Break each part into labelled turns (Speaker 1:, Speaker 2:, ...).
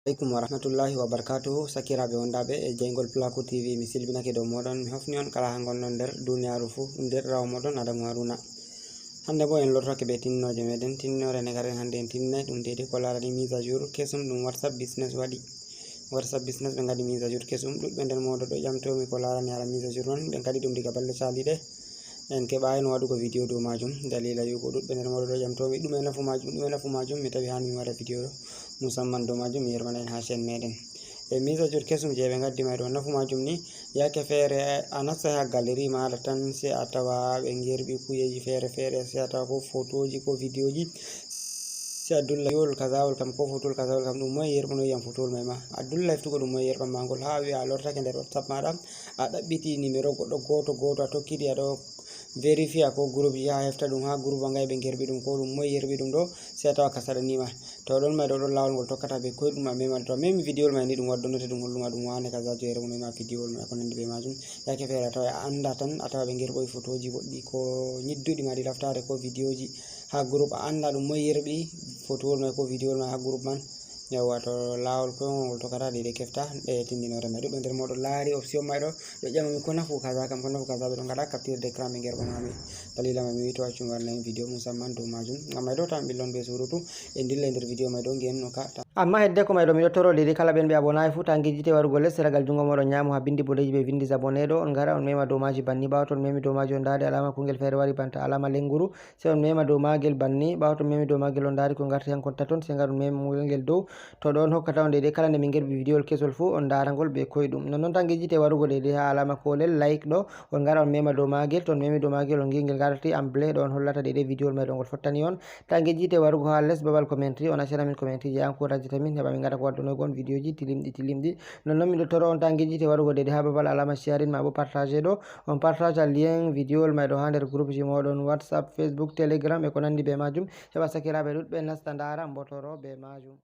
Speaker 1: Assalamualaikum warahmatullahi wabarakatuh. Sakiraɓe wondaɓe e Jaygol Pulaku TV. Mi silminake dow moɗon, mi hofni on kala ha gonnon nder duniyaru fu nder rawa moɗon Adamu Haruna. Hande bo en lortoke be tinnoje meɗen. Tinnore ne garen hande en tinnai ɗum dede ko larani mise à jour kesum ɗum WhatsApp business waɗi. WhatsApp business ɓe gadi mise à jour kesum. Ɗuɗɓe nder moɗo ɗo ƴamtomi ko larani hala mise à jour non. Ɓe gadi ɗum diga balle saliɗe. En keɓayi no waɗugo vidéo dow majum dalila yugo ɗuɗɓe nder moɗo ɗo ƴamtomi ɗume nafu majum mi tawi hani mi waɗa vidéo ɗo musamman dow majum mi yermana en ha chaîne meɗen. E mise à jour kesum je ɓe gaddi mai ɗo nafu majum ni yake feere a nasta ha gallery maɗa tan sai a tawa ɓe gerɓi kujeji fere fere, sai a tawa ko photoji ko vidéoji, sai a dulla yol kazawol kam ko fotowol kazawol kam ɗum moye yerɓano yam fotowol mai ma a dulla heftugo ɗum moye yerɓan magol ha wi a lortake nder WhatsApp maɗa a ɗaɓɓiti numéro goɗɗo goto a tokkiri aɗo vérifier ko groupe ji ha hefta ɗum ha groupe ngai ɓe gerɓi ɗum ko ɗum moye yerɓi ɗum ɗo sai a tawa ka saɗanima to ɗon mai ɗo ɗon lawol ngol tokkata ɓe koyeɗum a mema to a memi vidéol mai ni ɗum waddonote ɗum holluma ɗum wane kaza to yermo mema vidéol mai ko nandi be majum yake feere a tawa a anda tan a tawa ɓe gerɓoyi photoji goɗɗi ko ñidduɗi maɗi laftare ko vidéoji ha groupe a anda ɗum moye yerɓi photowol mai ko vidéol mai ha groupe man yawwa to lawol koyngol tokkata ɗeɗe kefta ɗe tindinore mai ɗuɓɓe nder moɗon laari option mai ɗo ƴamami ko nafu kaza kam ko nafu kaza ɓe ɗo gaɗa capture d'écran ɓe gerɓanami dalila mai mi wi to accu warnayi vidéo musamman dow majum ngam mai ɗo tan ɓillon be surutu e dilla nder vidéo mai ɗo ngenno ka amma hedde ko mai ɗo miɗo toro ɗiɗi kala ɓen ɓe abonayi fu ta gijjite warugo les seragal jungo moɗon ñamu ha bindi bodeji ɓe vindi zabone ɗo on gara on mema dow maji banni ɓawa to on memi dow maji on daari alama kungel feere wari banta alama lenguru sai on mema dow magel banni ɓawa to on memi dow magel on daari ko garti han konta toon sai gar on mema ngel dow to ɗo on hokkata on ɗeɗe kala nde min gerɓi vidéol kesol fu on daragol ɓe koyeɗum nonnon tan gijjite warugo ɗeɗe ha alama kolel like ɗo on gara on mema dow magel to on memi dow magel on gingel garti amblé ɗo on hollata ɗeɗe vidéol mai ɗo ngol fottani on ta gijjite warugo ha les babal commentary on accana min commentary je encourage tamin heɓa min gada ko waddonogon vidéoji tilimɗi nonnon miɗo toro on ta gijjite warugo ɗeɗe ha babal alama sharing ma bo partage ɗo on partage lien vidéol mai ɗo ha nder groupe ji moɗon WhatsApp, Facebook, Telegram e ko nandi be majum heɓa sakiraɓe ɗuɗɓe nasta ndara mbotoro be majum.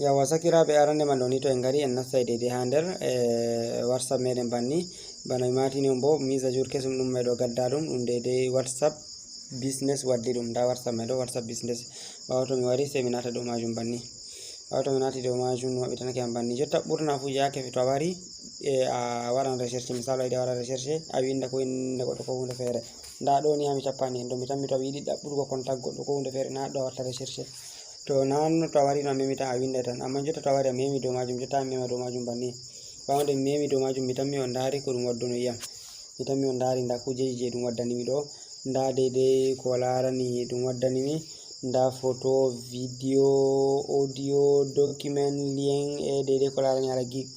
Speaker 1: Yawa sakiraɓe arande man ɗo ni to en gari en nastai dede ha nder WhatsApp meɗen banni bana mi matini on bo mise à jour kesum ɗum mai ɗo gadda ɗum dede WhatsApp business waddi ɗum nda WhatsApp mai ɗo WhatsApp business ɓawa to mi wari sai mi nata dow majum banni ɓawa to mi nati dow majum no waɓitanake am banni jotta ɓurna fu yake to a wari a waɗan recherche misal a yiɗi a waɗa recherche a winda ko inde goɗɗo ko hunde feere nda ɗo ni ha mi cappani en ɗo mi tammi to a yiɗi ɗaɓɓugo contact goɗɗo ko hunde feere na ɗo a watta recherche to nan to a wari no a memi tan a winda tan amma jotta to a wari a memi dow majum jotta mi mema dow majum banni ɓawde mi memi dow majum mi tammi on daari ko ɗum wadduno yiyam mi tammi on daari nda kujeji je ɗum waddanimi ɗo nda deydey ko larani ɗum waddanimi nda photo vidéo audio document lien e deydey ko larani hala give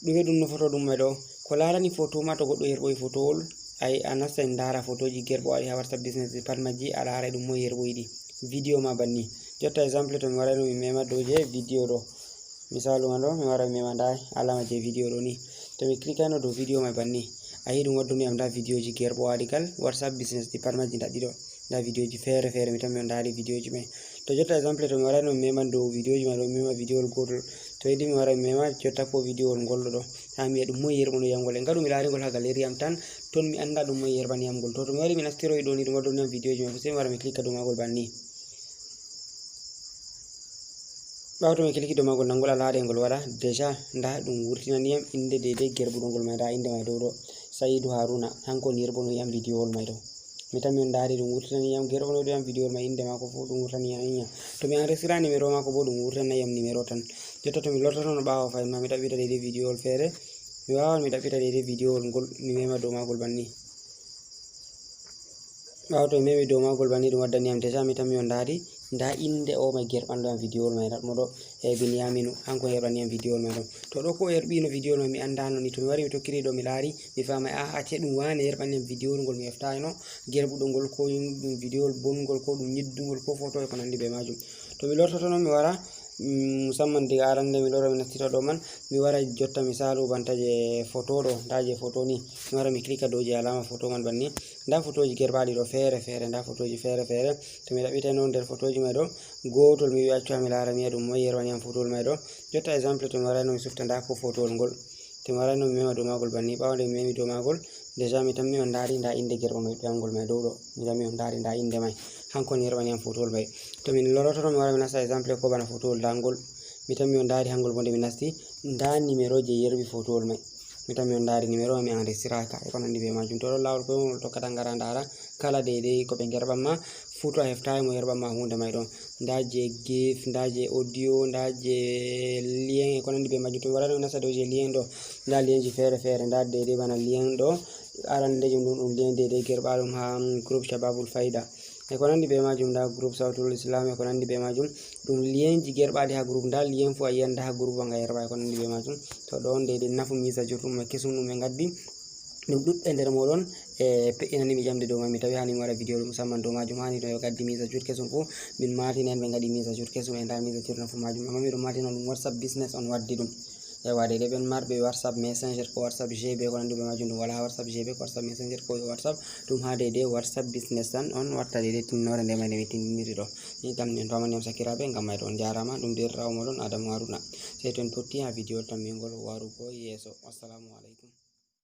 Speaker 1: ɗume ɗum no photo ɗum mai ɗo ko larani photo ma to goɗɗo yerɓoyi photowol a nasta en dara photoji gerɓo waɗi ha WhatsApp business pat majji a laara ɗum moye yerɓoyiɗi vidéo ma banni jotta exemple to mi warayno mi mema dow je vidéo ɗo misalu man ɗo mi wara mi mema nda alama je vidéo ɗo ni to mi clickano dow vidéo mai banni a yi ɗum wadduniyam nda vidéoji gerɓo waɗi gal WhatsApp business ɗi pat majji daɗɗi ɗo nda vidéoji fere fere mi tammi on daari vidéoji mai to jotta exemple to mi warayno mi meman dow vidéoji mai ɗo mi mema vidéol gotol to yiɗi mi wara mi mema jotta ko vidéowol ngolɗo ɗo ha mi wiya ɗum moye yerɓano yamgol en gaɗu mi laari ngol ha gallery am tan toon mi anda ɗum moye yerɓani yamgol to mi wari mi nastiroyi ɗo ni ɗum wadduniyam vidéoji mai sai mi wara mi clique dow magol banni ɓawa to mi clique dow magol nangol ala haɗe ngol waɗa déjà nda ɗum wurtinaniyam inde deydey gerɓuɗo ngol mai nda inde mai dow ɗo 𝑭𝑗𝐵 Haruna hanko on yerɓano yam vidéowol mai ɗo mi tammi on daari ɗum wurtinaniyam gerɓano yam vidéowol mai inde mako fu ɗum wurtaniyam to mi enregistra numéro mako bo ɗum wurtanayam numéro tan jotta to mi lortoto no ɓawa fayin ma mi ɗaɓɓita deydey vidéowol feere mi wawan mi ɗaɓɓita deydey vidéowol ngol mi mema dow magol banni ɓawa to mi memi dow magol banni ɗum waddaniyam déjà mi tammi on daari nda inde o mai gerɓanɗo yam vidéowol mai mo ɗo 𝑭𝑰𝑵𝑉𝑛 hanko yerɓani yam vidéowol mai ɗo to ɗo ko yerɓino vidéowol mai mi andano ni to mi wari mi tokkiri ɗo mi laari mi fama acce ɗum wane yerɓani yam vidéowol ngol mi heftayno gerɓuɗo ngol ko ɗum vidéowol bongol ko ɗum ñiddugol ko photo e ko nandi be majum to mi lortoto noon mi wara musamman diga arande mi lora mi nastita do man mi wara jotta misalu banta je photo do nda je photo ni mi wara mi klika do je alama photo man banni nda photoji gerbaadi do fere fere nda photoji fere fere to mi dabita non der photoji mai do gotol mi wi accu mi lara mi dum moy yerwani am photo mai do jotta exemple to mi wara no mi sufta nda ko photo ngol to mi wara no mi mema do magol banni bawde mi memi do magol deja mi tammi on dari nda inde gerba mai angol mai do mi tammi on dari nda inde mai hankon yerwani am photo mai to min loroto mi wara mi nasta exemple ko bana photo dangol mi tammi on dari hangol bonde mi nasti nda numéro je yerbi photo mai mi tammi on dari numéro mi enregistraka e kono ndi be majum to lawol ko to kata ngara ndara kala dede ko be gerba ma photo a heftay mo yerba ma hunde mai don nda je gif nda je audio nda je lien e kono ndi be majum to wara no nasta do je lien do nda lien ji fere fere nda dede bana lien do arande jum dum lien dede gerba dum ha groupe shababul faida e ko nandi be majum da groupe sautul islam e ko nandi be majum dum lien ji gerbaade ha groupe dal lien fu ayanda ha groupe nga yerba e ko nandi be majum to don de nafu misa jotum e kesum dum e gaddi dum dudbe nder modon e pe'inani mi jamde do mi tawi hani wara video musamman do majum hani do gaddi misa jur kesum fu min mati nen be gadi misa jur kesum e da misa jur nafu majum amma mi do mati non whatsapp business on waddi dum e wade de ben marbe whatsapp messenger ko whatsapp 𝐠𝐵 ko nandi be majum dum wala whatsapp 𝐠𝐵 ko whatsapp messenger ko whatsapp dum hade de whatsapp business tan on watta de tinnore de mane tiniri do ni tam en famani am sakirabe ngam may don jarama dum der raw modon Adamu Haruna sey ton totti ha video tan mi ngol waru ko yeso assalamu alaikum